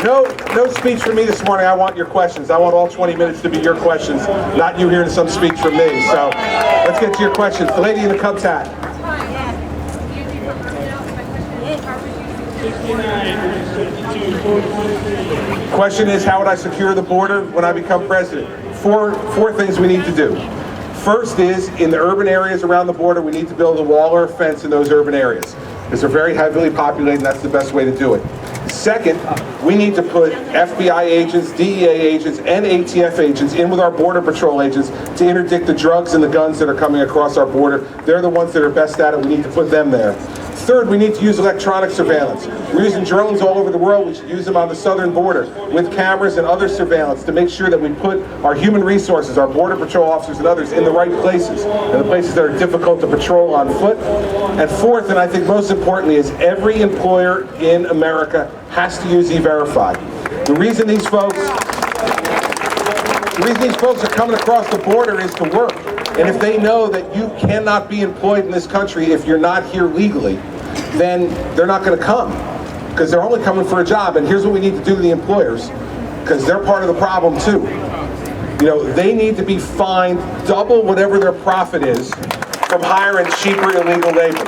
No speech from me this morning. I want your questions. I want all 20 minutes to be your questions, not you hearing some speech from me. So let's get to your questions. The lady in the Cubs hat. Question is, how would I secure the border when I become president? Four things we need to do. First is, in the urban areas around the border, we need to build a wall or a fence in those urban areas, because they're very heavily populated, and that's the best way to do it. Second, we need to put FBI agents, DEA agents, and ATF agents in with our Border Patrol agents to interdict the drugs and the guns that are coming across our border. They're the ones that are best at it. We need to put them there. Third, we need to use electronic surveillance. We're using drones all over the world. We should use them on the southern border with cameras and other surveillance to make sure that we put our human resources, our Border Patrol officers and others, in the right places, in the places that are difficult to patrol on foot. And fourth, and I think most importantly, is every employer in America has to use E-Verify. The reason these folks are coming across the border is to work. And if they know that you cannot be employed in this country if you're not here legally, then they're not going to come, because they're only coming for a job. And here's what we need to do to the employers, because they're part of the problem too. You know, they need to be fined double whatever their profit is from hiring cheaper illegal labor.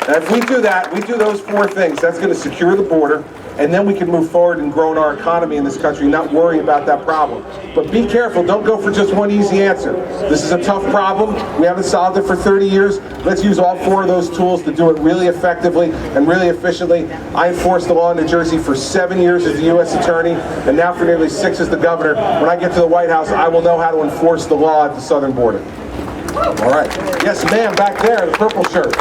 And if we do that, we do those four things, that's going to secure the border, and then we can move forward and grow our economy in this country, not worry about that problem. But be careful, don't go for just one easy answer. This is a tough problem. We haven't solved it for 30 years. Let's use all four of those tools to do it really effectively and really efficiently. I enforced the law in New Jersey for 7 years as the U.S. Attorney, and now for nearly 6 as the governor. When I get to the White House, I will know how to enforce the law at the southern border. All right. Yes, ma'am, back there, the purple shirt.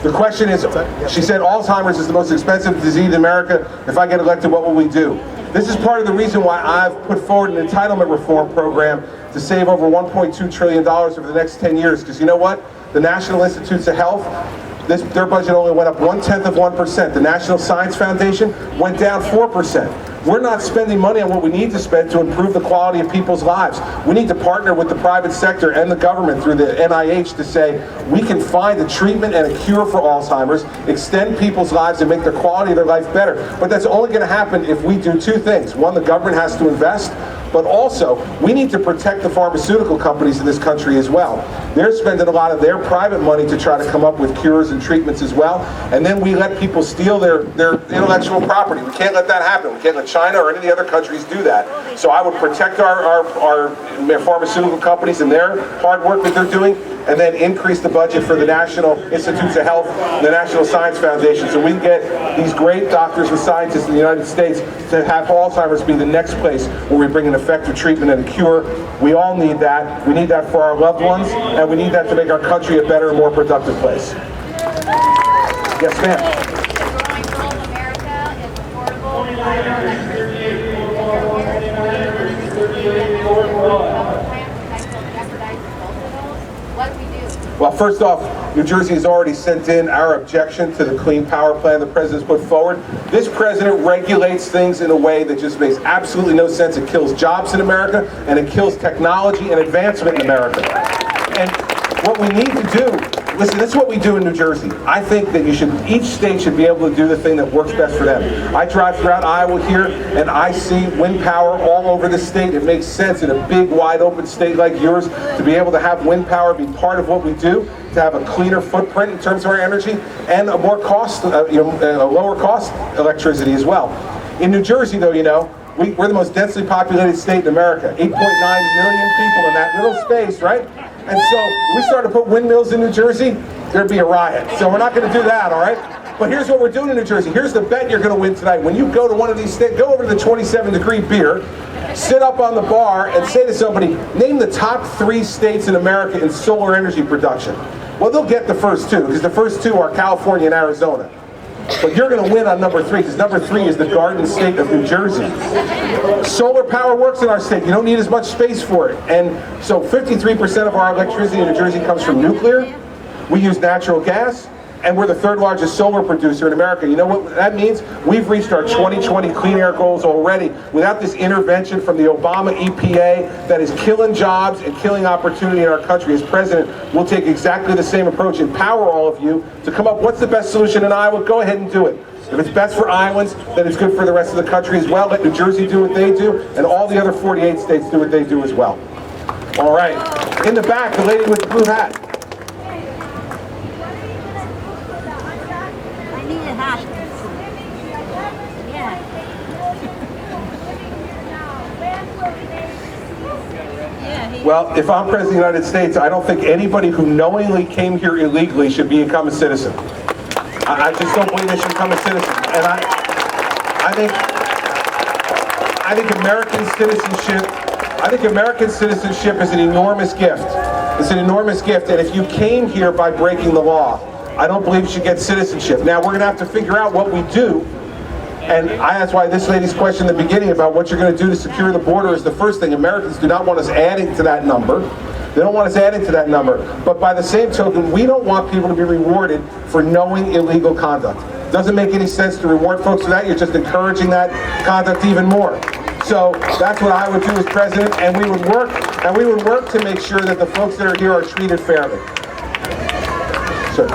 The question is, she said, Alzheimer's is the most expensive disease in America. If I get elected, what will we do? This is part of the reason why I've put forward an entitlement reform program to save over $1.2 trillion over the next 10 years. Because you know what? The National Institutes of Health, their budget only went up 0.1%. The National Science Foundation went down 4%. We're not spending money on what we need to spend to improve the quality of people's lives. We need to partner with the private sector and the government through the NIH to say we can find a treatment and a cure for Alzheimer's, extend people's lives and make the quality of their life better. But that's only going to happen if we do two things. One, the government has to invest, but also we need to protect the pharmaceutical companies in this country as well. They're spending a lot of their private money to try to come up with cures and treatments as well, and then we let people steal their intellectual property. We can't let that happen. We can't let China or any of the other countries do that. So I would protect our pharmaceutical companies and their hard work that they're doing, and then increase the budget for the National Institutes of Health and the National Science Foundation so we can get these great doctors and scientists in the United States to have Alzheimer's be the next place where we bring an effective treatment and a cure. We all need that. We need that for our loved ones, and we need that to make our country a better and more productive place. Yes, ma'am. Well, first off, New Jersey has already sent in our objection to the Clean Power Plan the President's put forward. This President regulates things in a way that just makes absolutely no sense. It kills jobs in America, and it kills technology and advancement in America. And what we need to do, listen, this is what we do in New Jersey. I think that each state should be able to do the thing that works best for them. I drive throughout Iowa here, and I see wind power all over the state. It makes sense in a big, wide open state like yours to be able to have wind power be part of what we do, to have a cleaner footprint in terms of our energy, and a more a lower cost electricity as well. In New Jersey, though, we're the most densely populated state in America. 8.9 million people in that little space, right? And so if we start to put windmills in New Jersey, there'd be a riot. So we're not going to do that, all right? But here's what we're doing in New Jersey. Here's the bet you're going to win tonight. When you go to one of these states, go over to the 27-degree beer, sit up on the bar, and say to somebody, name the top 3 states in America in solar energy production. Well, they'll get the first 2, because the first 2 are California and Arizona. But you're going to win on number 3, because number 3 is the Garden State of New Jersey. Solar power works in our state. You don't need as much space for it. And so 53% of our electricity in New Jersey comes from nuclear. We use natural gas. and we're the third largest solar producer in America. You know what that means? We've reached our 2020 clean air goals already without this intervention from the Obama EPA that is killing jobs and killing opportunity in our country. As president, we'll take exactly the same approach, empower all of you to come up, what's the best solution in Iowa? Go ahead and do it. If it's best for Iowans, then it's good for the rest of the country as well. Let New Jersey do what they do, and all the other 48 states do what they do as well. All right. In the back, the lady with the blue hat. I need a hat. Yeah. Well, if I'm President of the United States, I don't think anybody who knowingly came here illegally should become a citizen. I just don't believe they should become a citizen. And I think American citizenship is an enormous gift. It's an enormous gift, and if you came here by breaking the law, I don't believe you should get citizenship. Now, we're going to have to figure out what we do, and that's why this lady's question in the beginning about what you're going to do to secure the border is the first thing. Americans do not want us adding to that number. They don't want us adding to that number. But by the same token, we don't want people to be rewarded for knowing illegal conduct. Doesn't make any sense to reward folks for that. You're just encouraging that conduct even more. So that's what I would do as president, and we would work to make sure that the folks that are here are treated fairly. Sir.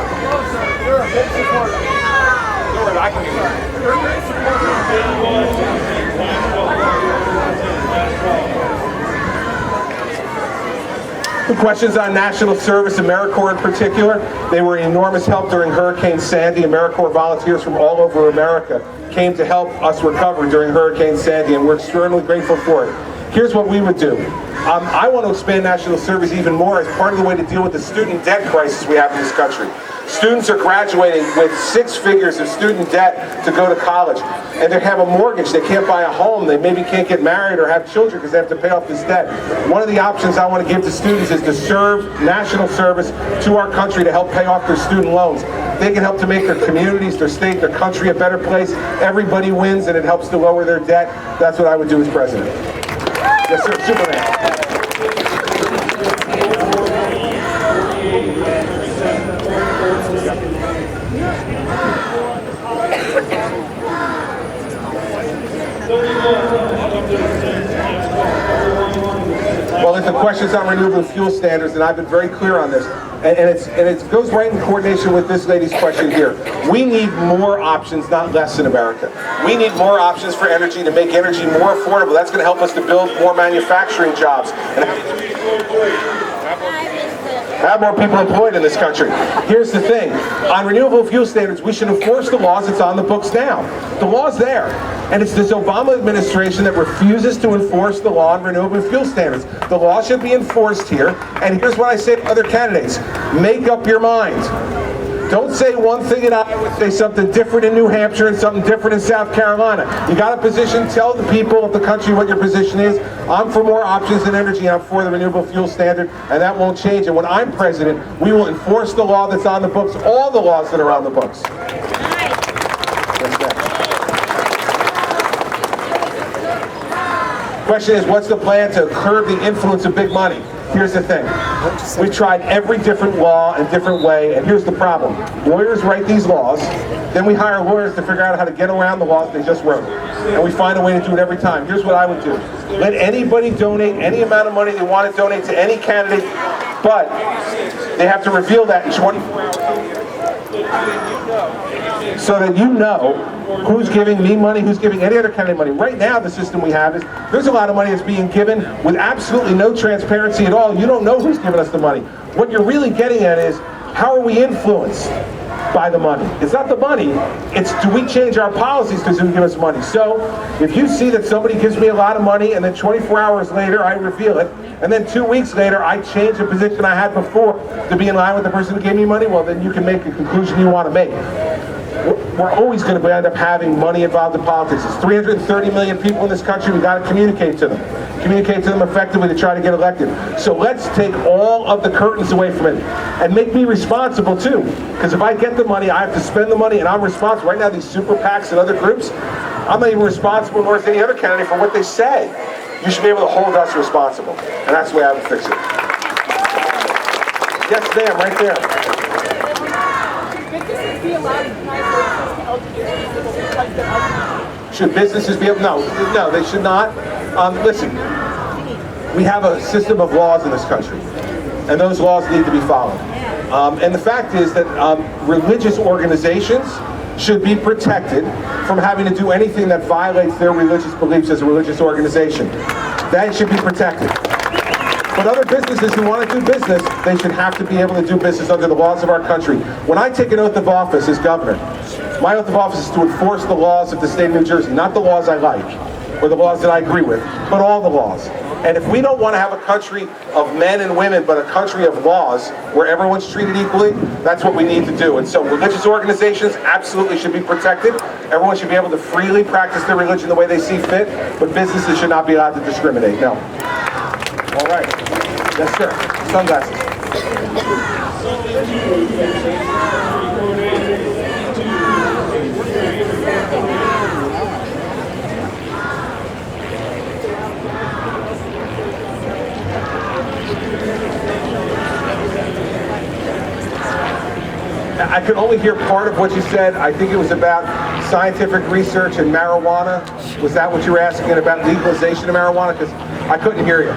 The questions on national service, AmeriCorps in particular, they were an enormous help during Hurricane Sandy. AmeriCorps volunteers from all over America came to help us recover during Hurricane Sandy, and we're extremely grateful for it. Here's what we would do. I want to expand national service even more as part of the way to deal with the student debt crisis we have in this country. Students are graduating with 6 figures of student debt to go to college, and they have a mortgage. They can't buy a home. They maybe can't get married or have children because they have to pay off this debt. One of the options I want to give to students is to serve national service to our country to help pay off their student loans. They can help to make their communities, their state, their country a better place. Everybody wins, and it helps to lower their debt. That's what I would do as president. Yes, sir. Superman. Well, if the question's on renewable fuel standards, and I've been very clear on this, and it goes right in coordination with this lady's question here. We need more options, not less in America. We need more options for energy to make energy more affordable. That's going to help us to build more manufacturing jobs and have more people employed in this country. Here's the thing. On renewable fuel standards, we should enforce the laws that's on the books now. The law's there. And it's this Obama administration that refuses to enforce the law on renewable fuel standards. The law should be enforced here. And here's what I say to other candidates. Make up your mind. Don't say one thing in Iowa, say something different in New Hampshire and something different in South Carolina. You got a position, tell the people of the country what your position is. I'm for more options in energy, and I'm for the renewable fuel standard, and that won't change. And when I'm president, we will enforce the law that's on the books, all the laws that are on the books. Question is, what's the plan to curb the influence of big money? Here's the thing. We've tried every different law and different way, and here's the problem. Lawyers write these laws, then we hire lawyers to figure out how to get around the laws they just wrote. And we find a way to do it every time. Here's what I would do. Let anybody donate any amount of money they want to donate to any candidate, but they have to reveal that in 24 hours. So that you know who's giving me money, who's giving any other candidate money. Right now, the system we have is there's a lot of money that's being given with absolutely no transparency at all. You don't know who's giving us the money. What you're really getting at is, how are we influenced by the money? It's not the money, it's do we change our policies because who give us money? So if you see that somebody gives me a lot of money and then 24 hours later I reveal it, and then 2 weeks later I change the position I had before to be in line with the person who gave me money, well then you can make a conclusion you want to make. We're always going to end up having money involved in politics. There's 330 million people in this country. We've got to communicate to them. Communicate to them effectively to try to get elected. So let's take all of the curtains away from it and make me responsible too. Because if I get the money, I have to spend the money, and I'm responsible. Right now, these super PACs and other groups, I'm not even responsible nor is any other candidate for what they say. You should be able to hold us responsible. And that's the way I would fix it. Yes, ma'am, right there. businesses be allowed to deny services to LGBT people because they're LGBT? Should businesses be able? No, they should not. Listen, we have a system of laws in this country, and those laws need to be followed. And the fact is that religious organizations should be protected from having to do anything that violates their religious beliefs as a religious organization. That should be protected. But other businesses who want to do business, they should have to be able to do business under the laws of our country. When I take an oath of office as governor, my oath of office is to enforce the laws of the state of New Jersey, not the laws I like, or the laws that I agree with, but all the laws. And if we don't want to have a country of men and women, but a country of laws where everyone's treated equally, that's what we need to do. And so religious organizations absolutely should be protected. Everyone should be able to freely practice their religion the way they see fit, but businesses should not be allowed to discriminate. No. All right. Yes, sir. Sunglasses. I could only hear part of what you said. I think it was about scientific research and marijuana. Was that what you were asking about, legalization of marijuana? Because I couldn't hear you.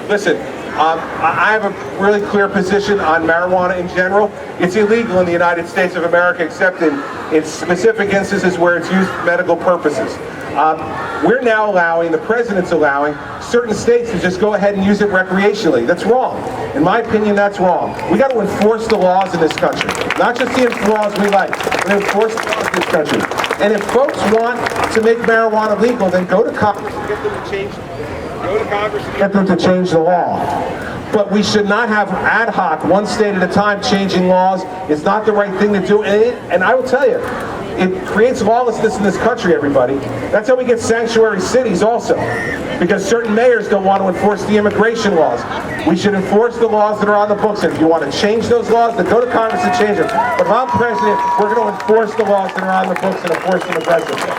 Listen, I have a really clear position on marijuana in general. It's illegal in the United States of America, except in specific instances where it's used for medical purposes. We're now allowing, the president's allowing, certain states to just go ahead and use it recreationally. That's wrong. In my opinion, that's wrong. We got to enforce the laws in this country. Not just the laws we like, but enforce the laws in this country. And if folks want to make marijuana legal, then go to Congress and get them to change it. Go to Congress and get them to change the law. But we should not have ad hoc, one state at a time, changing laws. It's not the right thing to do. And I will tell you, it creates lawlessness in this country, everybody. That's how we get sanctuary cities also. Because certain mayors don't want to enforce the immigration laws. We should enforce the laws that are on the books. And if you want to change those laws, then go to Congress and change them. But if I'm president, we're going to enforce the laws that are on the books and enforce them aggressively.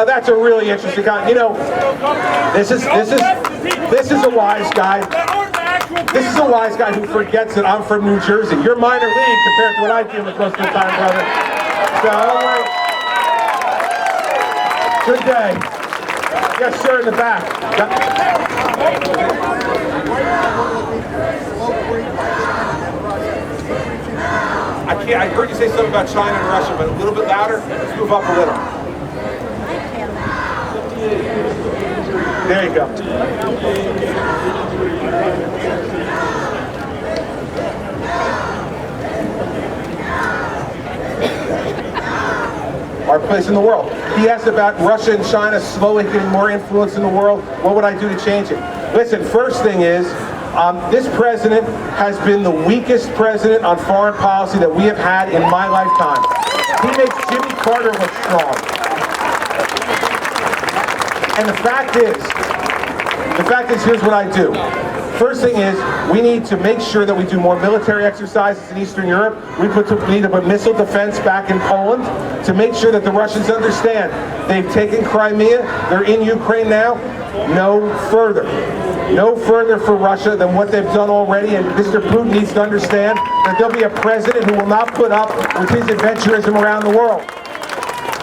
That's a really interesting guy. You know, this is a wise guy. This is a wise guy who forgets that I'm from New Jersey. You're minor league compared to what I do most of the time, brother. So, good day. Yes, sir, in the back. I heard you say something about China and Russia, but a little bit louder. Let's move up a little. There you go. Our place in the world. He asked about Russia and China slowly getting more influence in the world. What would I do to change it? Listen, first thing is, this president has been the weakest president on foreign policy that we have had in my lifetime. He makes Jimmy Carter look strong. And the fact is, here's what I do. First thing is, we need to make sure that we do more military exercises in Eastern Europe. We need to put missile defense back in Poland to make sure that the Russians understand they've taken Crimea, they're in Ukraine now. No further. No further for Russia than what they've done already, and Mr. Putin needs to understand that there'll be a president who will not put up with his adventurism around the world.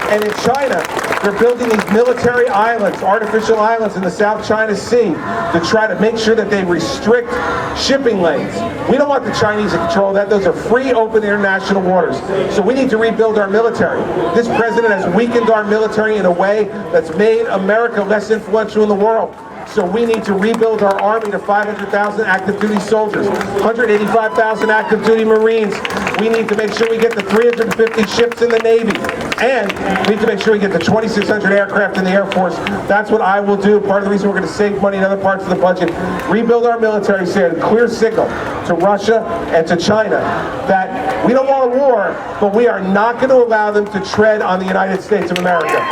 And in China, they're building these military islands, artificial islands in the South China Sea to try to make sure that they restrict shipping lanes. We don't want the Chinese to control that. Those are free, open international waters. So we need to rebuild our military. This president has weakened our military in a way that's made America less influential in the world. So we need to rebuild our army to 500,000 active duty soldiers, 185,000 active duty Marines. We need to make sure we get the 350 ships in the Navy. And we need to make sure we get the 2,600 aircraft in the Air Force. That's what I will do. Part of the reason we're going to save money in other parts of the budget. Rebuild our military, send a clear signal to Russia and to China that we don't want a war, but we are not going to allow them to tread on the United States of America.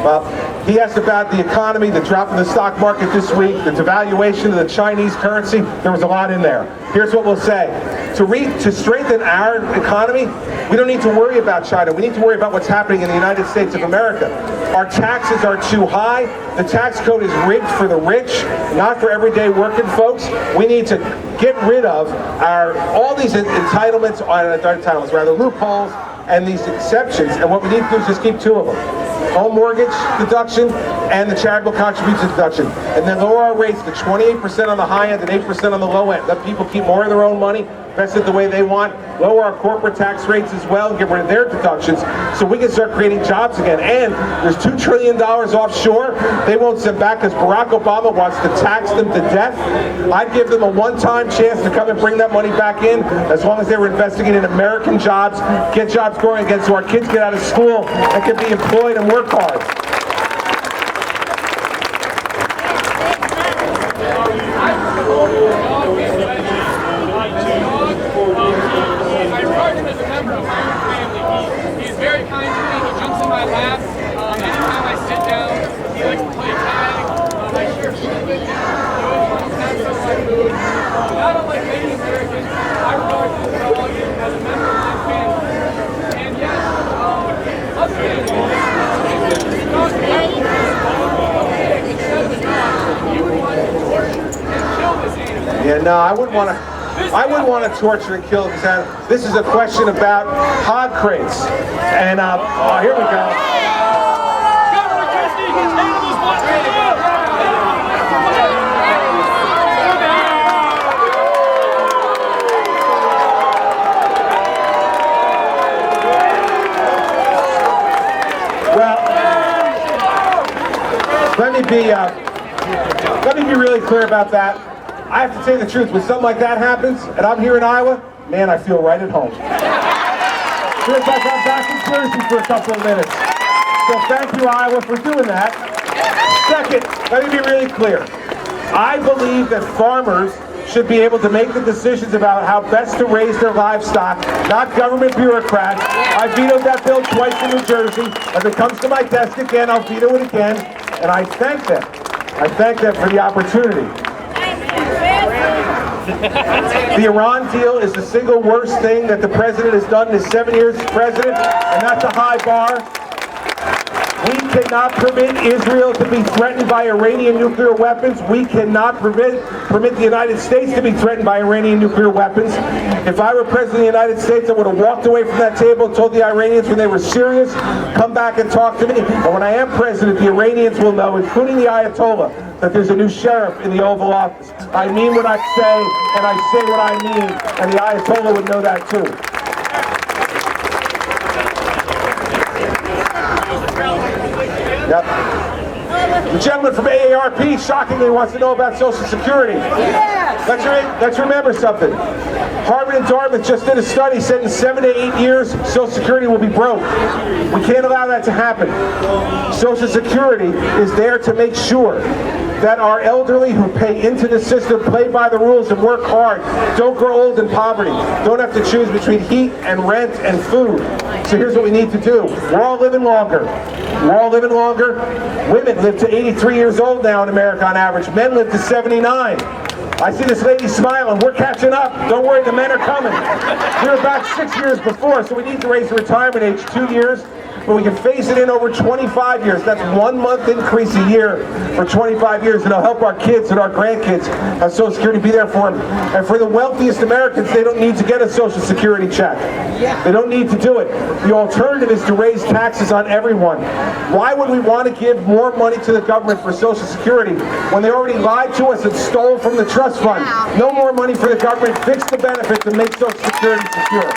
Well, he asked about the economy, the drop in the stock market this week, the devaluation of the Chinese currency. There was a lot in there. Here's what we'll say. To strengthen our economy, we don't need to worry about China. We need to worry about what's happening in the United States of America. Our taxes are too high. The tax code is rigged for the rich, not for everyday working folks. We need to get rid of all these loopholes and these exceptions. And what we need to do is just keep two of them. Home mortgage deduction and the charitable contribution deduction. And then lower our rates to 28% on the high end and 8% on the low end. Let people keep more of their own money, invest it the way they want. Lower our corporate tax rates as well, get rid of their deductions so we can start creating jobs again. And there's $2 trillion offshore. They won't send back because Barack Obama wants to tax them to death. I'd give them a one-time chance to come and bring that money back in as long as they were investing it in American jobs, get jobs growing again so our kids get out of school and can be employed and work hard. Yeah, no, I wouldn't want to torture and kill this animal. This is a question about hog crates. And here we go. Governor Christie, animals want to live. Well, let me be really clear about that. I have to tell you the truth, when something like that happens, and I'm here in Iowa, man, I feel right at home. Feels like I'm back in Jersey for a couple of minutes. So thank you, Iowa, for doing that. Second, let me be really clear. I believe that farmers should be able to make the decisions about how best to raise their livestock, not government bureaucrats. I vetoed that bill twice in New Jersey. As it comes to my desk again, I'll veto it again. And I thank them. I thank them for the opportunity. The Iran deal is the single worst thing that the president has done in his 7 years as president, and that's a high bar. We cannot permit Israel to be threatened by Iranian nuclear weapons. We cannot permit the United States to be threatened by Iranian nuclear weapons. If I were president of the United States, I would have walked away from that table and told the Iranians when they were serious, come back and talk to me. And when I am president, the Iranians will know, including the Ayatollah, that there's a new sheriff in the Oval Office. I mean what I say, and I say what I mean, and the Ayatollah would know that too. Yep. The gentleman from AARP shockingly wants to know about Social Security. Yes. Let's remember something. Harvard and Dartmouth just did a study said in 7 to 8 years, Social Security will be broke. We can't allow that to happen. Social Security is there to make sure that our elderly who pay into the system, play by the rules and work hard, don't grow old in poverty, don't have to choose between heat and rent and food. So here's what we need to do. We're all living longer. We're all living longer. Women live to 83 years old now in America on average. Men live to 79. I see this lady smiling. We're catching up. Don't worry, the men are coming. We were back 6 years before, so we need to raise the retirement age 2 years. But we can phase it in over 25 years. That's 1 month increase a year for 25 years. And it'll help our kids and our grandkids have Social Security be there for them. And for the wealthiest Americans, they don't need to get a Social Security check. They don't need to do it. The alternative is to raise taxes on everyone. Why would we want to give more money to the government for Social Security when they already lied to us and stole from the trust fund? No more money for the government. Fix the benefits and make Social Security secure.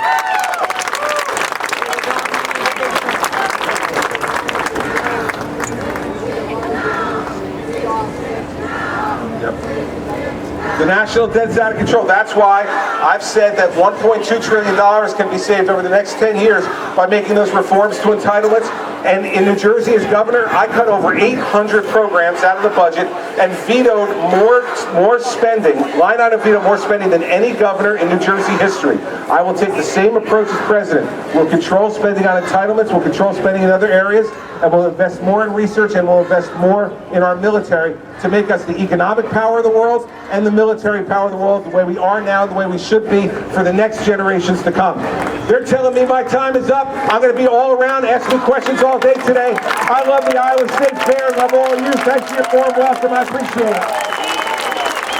The national debt's out of control. That's why I've said that $1.2 trillion can be saved over the next 10 years by making those reforms to entitlements. And in New Jersey as governor, I cut over 800 programs out of the budget and vetoed more spending, line item veto more spending than any governor in New Jersey history. I will take the same approach as president. We'll control spending on entitlements, we'll control spending in other areas, and we'll invest more in research, and we'll invest more in our military to make us the economic power of the world and the military power of the world, the way we are now, the way we should be for the next generations to come. They're telling me my time is up. I'm going to be all around, ask me questions all day today. I love the Iowa State Fair. Love all of you. Thanks for your warm welcome. I appreciate it.